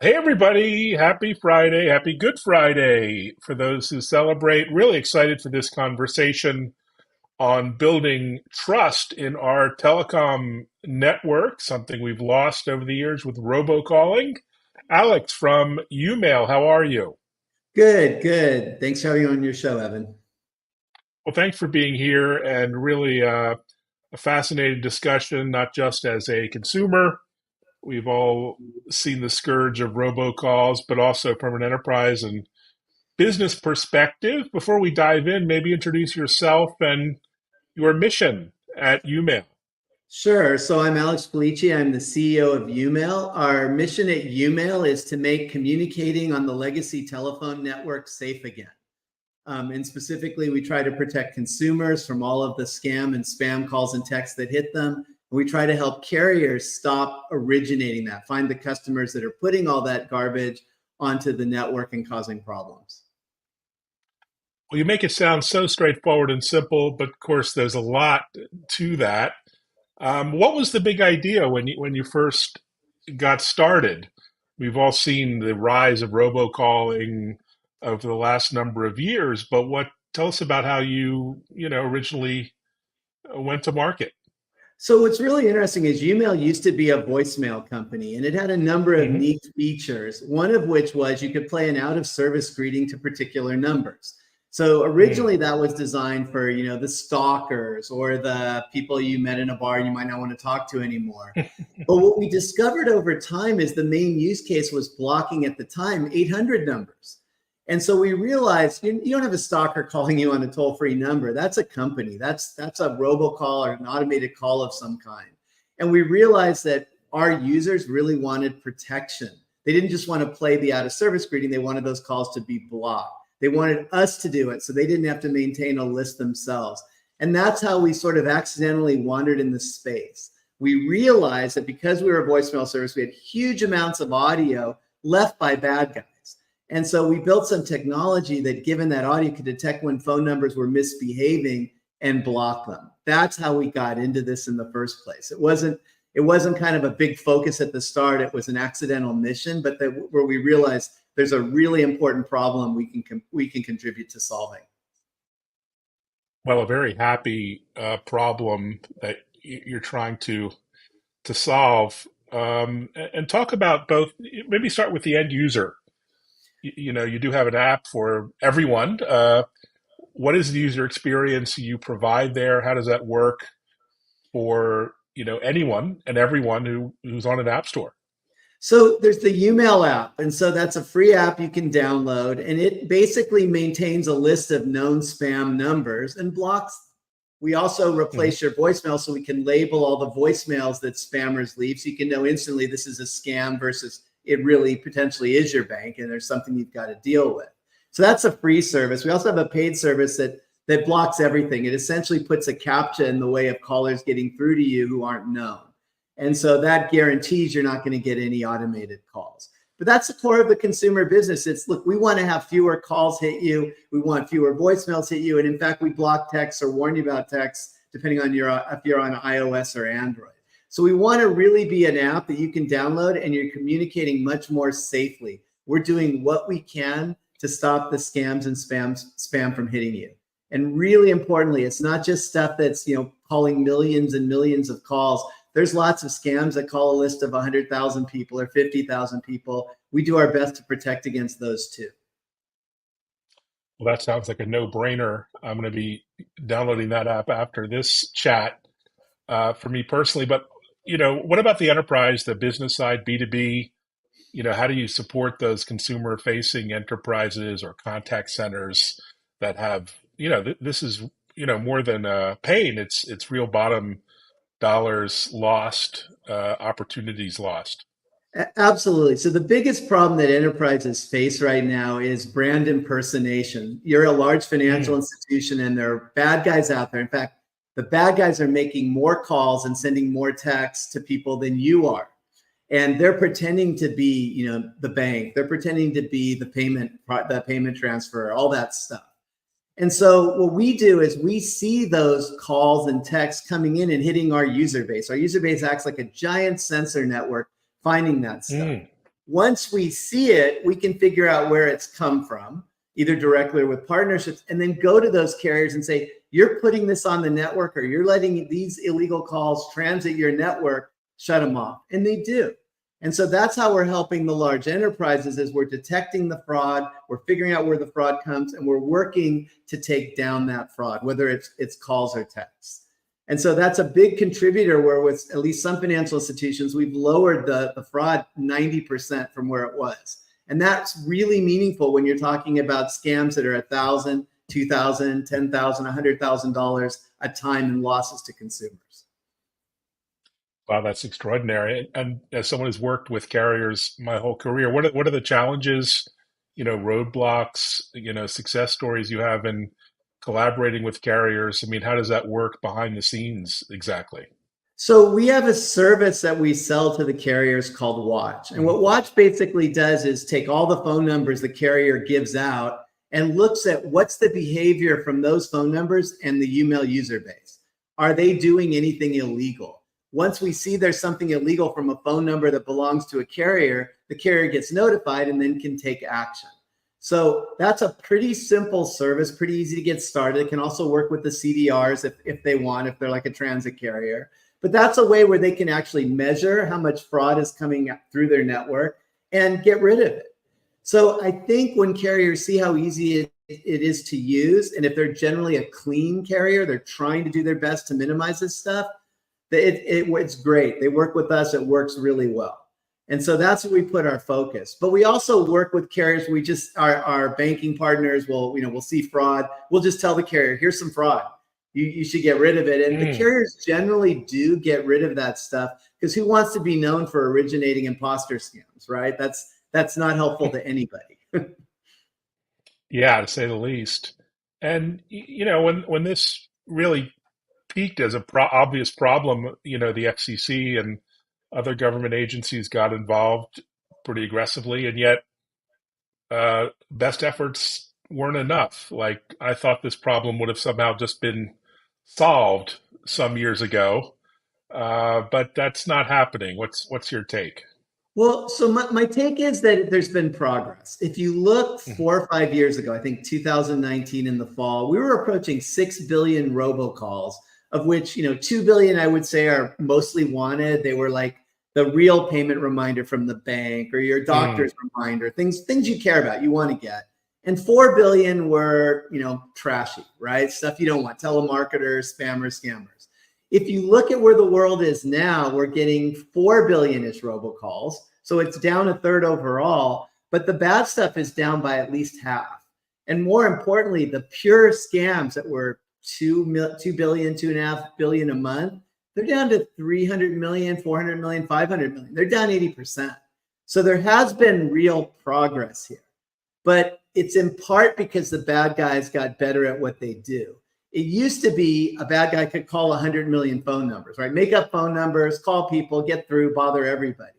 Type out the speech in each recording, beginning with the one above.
Hey everybody, happy Friday, happy Good Friday for those who celebrate. Really excited for this conversation on building trust in our telecom network, something we've lost over the years with robocalling. Alex from YouMail, how are you? Good, good. Thanks for having me on your show, Evan. Well, thanks for being here and really a fascinating discussion, not just as a consumer. We've all seen the scourge of robocalls, but also from an enterprise and business perspective. Before we dive in, maybe introduce yourself and your mission at YouMail. Sure. So I'm Alex Felici. I'm the CEO of YouMail. Our mission at YouMail is to make communicating on the legacy telephone network safe again. And specifically, we try to protect consumers from all of the scam and spam calls and texts that hit them. And we try to help carriers stop originating that, find the customers that are putting all that garbage onto the network and causing problems. Well, you make it sound so straightforward and simple, but of course, there's a lot to that. What was the big idea when you first got started? We've all seen the rise of robocalling over the last number of years, but what tell us about how you originally went to market? So what's really interesting is YouMail used to be a voicemail company, and it had a number of Hmm. neat features, one of which was you could play an out of service greeting to particular numbers. So originally that was designed for, the stalkers or the people you met in a bar you might not want to talk to anymore. But what we discovered over time is the main use case was blocking at the time 800 numbers. And so we realized you don't have a stalker calling you on a toll-free number. That's a company. That's a robocall or an automated call of some kind. And we realized that our users really wanted protection. They didn't just want to play the out of service greeting. They wanted those calls to be blocked. They wanted us to do it so they didn't have to maintain a list themselves. And that's how we sort of accidentally wandered in the space. We realized that because we were a voicemail service, we had huge amounts of audio left by bad guys. And so we built some technology that, given that audio, could detect when phone numbers were misbehaving and block them. That's how we got into this in the first place. It wasn't kind of a big focus at the start. It was an accidental mission, but where we realized there's a really important problem we can contribute to solving. Well, a very happy problem that you're trying to solve. And talk about both. Maybe start with the end user. You do have an app for everyone. What is the user experience you provide there? How does that work for anyone and everyone who's on an app store? So there's the YouMail app. And so that's a free app you can download. And it basically maintains a list of known spam numbers and blocks. We also Mhm. replace your voicemail so we can label all the voicemails that spammers leave. So you can know instantly this is a scam versus it really potentially is your bank and there's something you've got to deal with. So that's a free service. We also have a paid service that blocks everything. It essentially puts a CAPTCHA in the way of callers getting through to you who aren't known. And so that guarantees you're not going to get any automated calls. But that's the core of the consumer business. It's look, we want to have fewer calls hit you. We want fewer voicemails hit you. And in fact, we block texts or warn you about texts depending on if you're on iOS or Android. So we want to really be an app that you can download and you're communicating much more safely. We're doing what we can to stop the scams and spam from hitting you. And really importantly, it's not just stuff that's calling millions and millions of calls. There's lots of scams that call a list of 100,000 people or 50,000 people. We do our best to protect against those too. Well, that sounds like a no-brainer. I'm going to be downloading that app after this chat for me personally. But what about the enterprise, the business side, B2B? How do you support those consumer-facing enterprises or contact centers that have, this is, more than pain. It's real bottom dollars lost, opportunities lost. Absolutely. So the biggest problem that enterprises face right now is brand impersonation. You're a large financial Mm, institution and there are bad guys out there. In fact, the bad guys are making more calls and sending more texts to people than you are. And they're pretending to be, the bank. They're pretending to be the payment transfer, all that stuff. And so what we do is we see those calls and texts coming in and hitting our user base. Our user base acts like a giant sensor network finding that stuff. mm. Once we see it, we can figure out where it's come from, either directly or with partnerships, and then go to those carriers and say, you're putting this on the network, or you're letting these illegal calls transit your network, shut them off. And they do. And so that's how we're helping the large enterprises, is we're detecting the fraud, we're figuring out where the fraud comes, and we're working to take down that fraud, whether it's calls or texts. And so that's a big contributor, where with at least some financial institutions, we've lowered the fraud 90% from where it was. And that's really meaningful when you're talking about scams that are $1,000, $2,000, $10,000, $100,000 a time in losses to consumers. Wow, that's extraordinary. And as someone who's worked with carriers my whole career, what are the challenges, roadblocks, success stories you have in collaborating with carriers? I mean, how does that work behind the scenes exactly? So we have a service that we sell to the carriers called Watch. And what Watch basically does is take all the phone numbers the carrier gives out and looks at what's the behavior from those phone numbers and the YouMail user base. Are they doing anything illegal? Once we see there's something illegal from a phone number that belongs to a carrier, the carrier gets notified and then can take action. So that's a pretty simple service, pretty easy to get started. It can also work with the CDRs if they want, if they're like a transit carrier. But that's a way where they can actually measure how much fraud is coming through their network and get rid of it. So I think when carriers see how easy it is to use, and if they're generally a clean carrier, they're trying to do their best to minimize this stuff, it's great. They work with us. It works really well. And so that's where we put our focus. But we also work with carriers. We just, our banking partners will, we'll see fraud. We'll just tell the carrier, here's some fraud. You should get rid of it. And the carriers generally do get rid of that stuff, because who wants to be known for originating imposter scams, right? That's not helpful to anybody. Yeah, to say the least. And when this really peaked as a obvious problem, the FCC and other government agencies got involved pretty aggressively, and yet best efforts weren't enough. Like, I thought this problem would have somehow just been solved some years ago, but that's not happening. What's your take? Well, so my take is that there's been progress. If you look 4 or 5 years ago, I think 2019 in the fall, we were approaching 6 billion robocalls, of which 2 billion I would say are mostly wanted. They were like the real payment reminder from the bank or your doctor's reminder, things you care about, you want to get. And 4 billion were trashy, right? Stuff you don't want, telemarketers, spammers, scammers. If you look at where the world is now, we're getting 4 billion-ish robocalls. So it's down a third overall, but the bad stuff is down by at least half. And more importantly, the pure scams that were 2 billion, 2.5 billion a month, they're down to 300 million, 400 million, 500 million. They're down 80%. So there has been real progress here, but it's in part because the bad guys got better at what they do. It used to be a bad guy could call 100 million phone numbers, right? Make up phone numbers, call people, get through, bother everybody.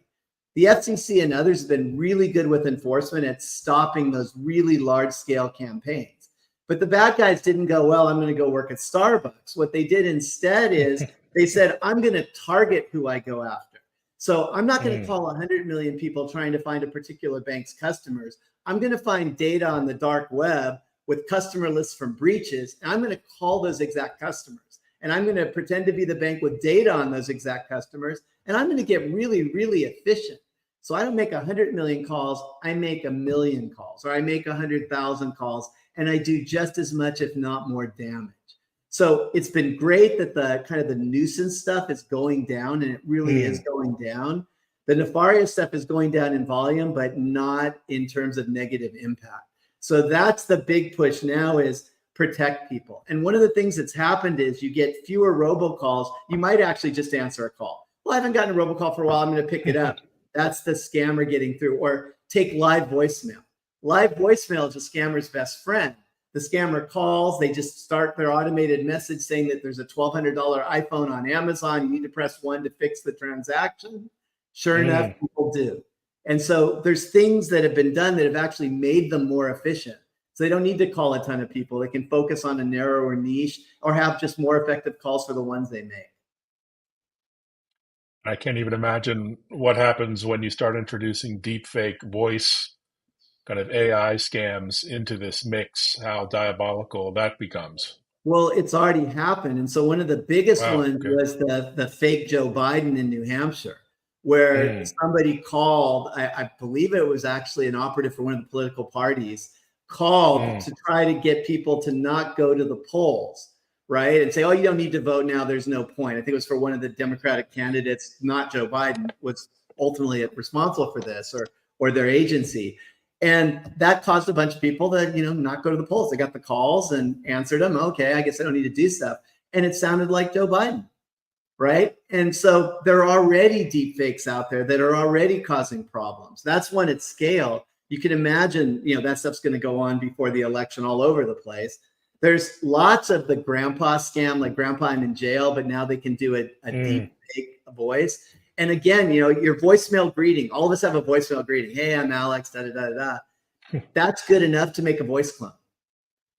The FCC and others have been really good with enforcement at stopping those really large scale campaigns. But the bad guys didn't go, well, I'm going to go work at Starbucks. What they did instead is they said, I'm going to target who I go after. So I'm not going to call 100 million people trying to find a particular bank's customers. I'm going to find data on the dark web with customer lists from breaches, and I'm going to call those exact customers. And I'm going to pretend to be the bank with data on those exact customers, and I'm going to get really, really efficient. So I don't make 100 million calls, I make 1 million calls, or I make 100,000 calls, and I do just as much, if not more damage. So it's been great that the kind of the nuisance stuff is going down, and it really is going down. The nefarious stuff is going down in volume, but not in terms of negative impact. So that's the big push now, is protect people. And one of the things that's happened is you get fewer robocalls. You might actually just answer a call. Well, I haven't gotten a robocall for a while. I'm going to pick it up. That's the scammer getting through. Or take live voicemail. Live voicemail is a scammer's best friend. The scammer calls. They just start their automated message saying that there's a $1,200 iPhone on Amazon. You need to press 1 to fix the transaction. Sure enough, people do. And so there's things that have been done that have actually made them more efficient. So they don't need to call a ton of people. They can focus on a narrower niche or have just more effective calls for the ones they make. I can't even imagine what happens when you start introducing deepfake voice kind of AI scams into this mix, how diabolical that becomes. Well, it's already happened. And so one of the biggest Wow. ones Okay. was the fake Joe Biden in New Hampshire, where Mm, somebody called, I believe it was actually an operative for one of the political parties, called mm, to try to get people to not go to the polls, right? And say, oh, you don't need to vote now. There's no point. I think it was for one of the Democratic candidates, not Joe Biden, was ultimately responsible for this or their agency. And that caused a bunch of people to, not go to the polls. They got the calls and answered them. Okay, I guess I don't need to do stuff. And it sounded like Joe Biden, right? And so there are already deep fakes out there that are already causing problems. That's when it's scale. You can imagine, that stuff's going to go on before the election all over the place. There's lots of the grandpa scam, like grandpa, I'm in jail, but now they can do a mm. deep fake voice. And again, your voicemail greeting, all of us have a voicemail greeting. Hey, I'm Alex, da da da da. That's good enough to make a voice clone.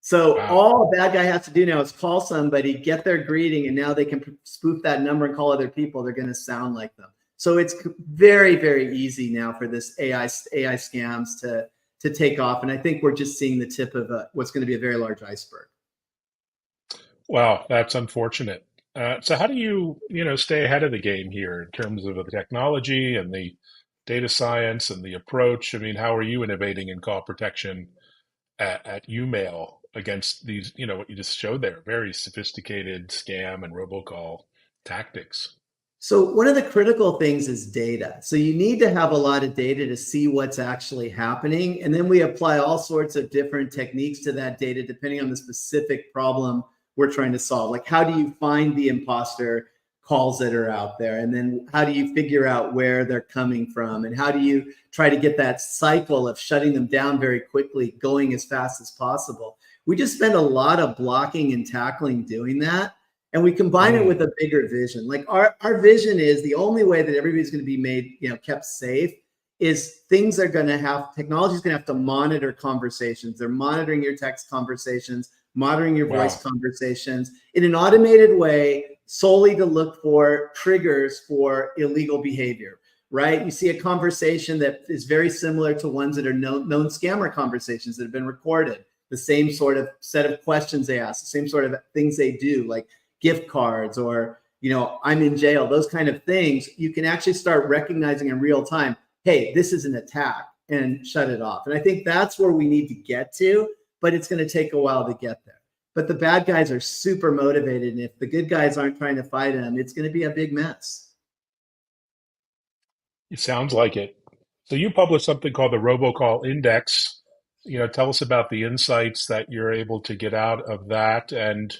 So Wow. all a bad guy has to do now is call somebody, get their greeting, and now they can spoof that number and call other people. They're going to sound like them. So it's very, very easy now for this AI scams to take off. And I think we're just seeing the tip of what's going to be a very large iceberg. Wow, that's unfortunate. So how do you, stay ahead of the game here in terms of the technology and the data science and the approach? I mean, how are you innovating in call protection at YouMail against these, what you just showed there, very sophisticated scam and robocall tactics? So one of the critical things is data. So you need to have a lot of data to see what's actually happening. And then we apply all sorts of different techniques to that data, depending on the specific problem we're trying to solve. Like, how do you find the imposter calls that are out there? And then how do you figure out where they're coming from? And how do you try to get that cycle of shutting them down very quickly going as fast as possible? We just spend a lot of blocking and tackling doing that, and we combine it Mm, with a bigger vision. Like our vision is the only way that everybody's going to be made, kept safe is things are going to have, technology is going to have to monitor conversations. They're monitoring your text conversations, monitoring your voice wow. conversations in an automated way, solely to look for triggers for illegal behavior, right? You see a conversation that is very similar to ones that are known scammer conversations that have been recorded. The same sort of set of questions they ask, the same sort of things they do, like gift cards or I'm in jail, those kind of things. You can actually start recognizing in real time, hey, this is an attack, and shut it off. And I think that's where we need to get to, but it's going to take a while to get there. But the bad guys are super motivated, and if the good guys aren't trying to fight them, it's going to be a big mess. It sounds like it. So you published something called the Robocall Index. Tell us about the insights that you're able to get out of that and,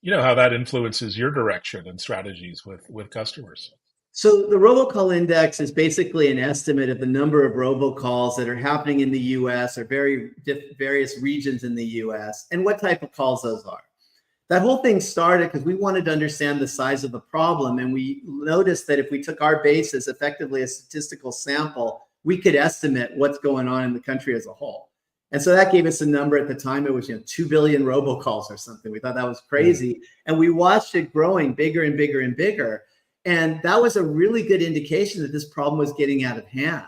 how that influences your direction and strategies with customers. So the robocall index is basically an estimate of the number of robocalls that are happening in the US or various regions in the US and what type of calls those are. That whole thing started because we wanted to understand the size of the problem. And we noticed that if we took our base as effectively a statistical sample, we could estimate what's going on in the country as a whole. And so that gave us a number at the time. It was 2 billion robocalls or something. We thought that was Mm, crazy. And we watched it growing bigger and bigger and bigger. And that was a really good indication that this problem was getting out of hand.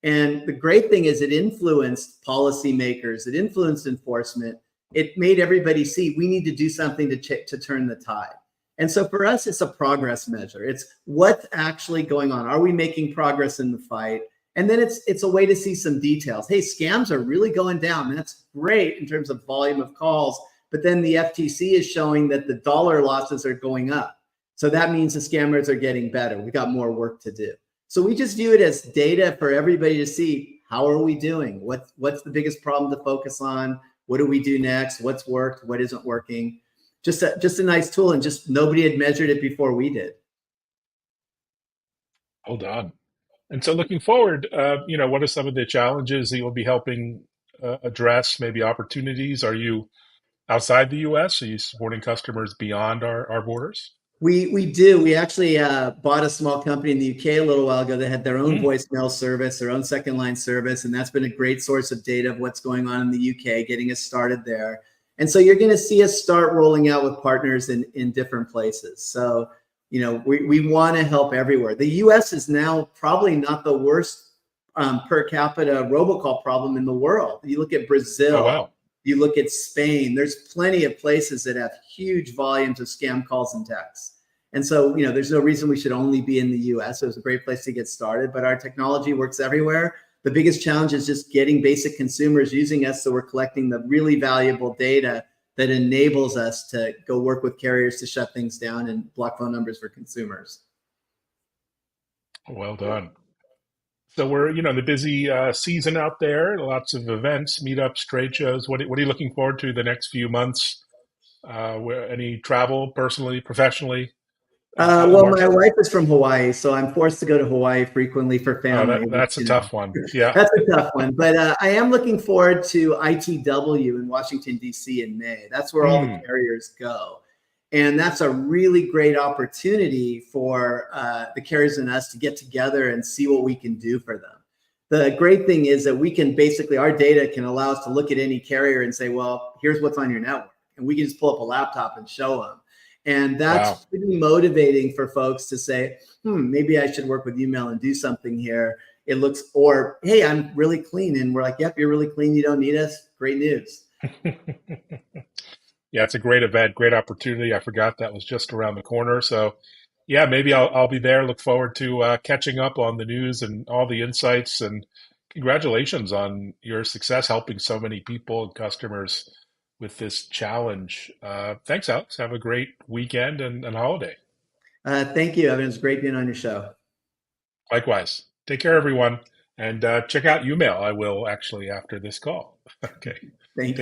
And the great thing is it influenced policymakers, it influenced enforcement. It made everybody see we need to do something to turn the tide. And so for us, it's a progress measure. It's what's actually going on. Are we making progress in the fight? And then it's a way to see some details. Hey, scams are really going down. That's great in terms of volume of calls. But then the FTC is showing that the dollar losses are going up. So that means the scammers are getting better. We got more work to do. So we just view it as data for everybody to see how are we doing? What's the biggest problem to focus on? What do we do next? What's worked? What isn't working? Just a nice tool, and just nobody had measured it before we did. hold on. And so looking forward, what are some of the challenges that you'll be helping address, maybe opportunities? Are you outside the US? Are you supporting customers beyond our borders? We do. We actually bought a small company in the UK a little while ago that had their own Mm, voicemail service, their own second line service, and that's been a great source of data of what's going on in the UK, getting us started there. And so you're going to see us start rolling out with partners in different places. So We want to help everywhere. The US is now probably not the worst per capita robocall problem in the world. You look at Oh, Brazil, wow. you look at Spain, there's plenty of places that have huge volumes of scam calls and texts. And so, there's no reason we should only be in the US. It was a great place to get started, but our technology works everywhere. The biggest challenge is just getting basic consumers using us so we're collecting the really valuable data that enables us to go work with carriers to shut things down and block phone numbers for consumers. Well done. So we're, in the busy season out there, lots of events, meetups, trade shows. What are you looking forward to the next few months? Any travel personally, professionally, out in the Well, my market? wife is from Hawaii, so I'm forced to go to Hawaii frequently for Oh, family, which, that's a tough one. Yeah. that's a tough one. But I am looking forward to ITW in Washington, D.C. in May. That's where all the Hmm. carriers go. And that's a really great opportunity for the carriers and us to get together and see what we can do for them. The great thing is that we can basically, our data can allow us to look at any carrier and say, well, here's what's on your network. And we can just pull up a laptop and show them. And that's Wow. pretty motivating for folks to say, maybe I should work with YouMail and do something here. It looks, or, hey, I'm really clean. And we're like, yep, you're really clean. You don't need us. Great news. Yeah, it's a great event, great opportunity. I forgot that was just around the corner. So, yeah, maybe I'll be there. Look forward to catching up on the news and all the insights. And congratulations on your success helping so many people and customers with this challenge. Thanks, Alex. Have a great weekend and holiday. Thank you, Evan. It's great being on your show. Likewise. Take care, everyone, and check out YouMail. I will actually after this call. Okay. Thank you.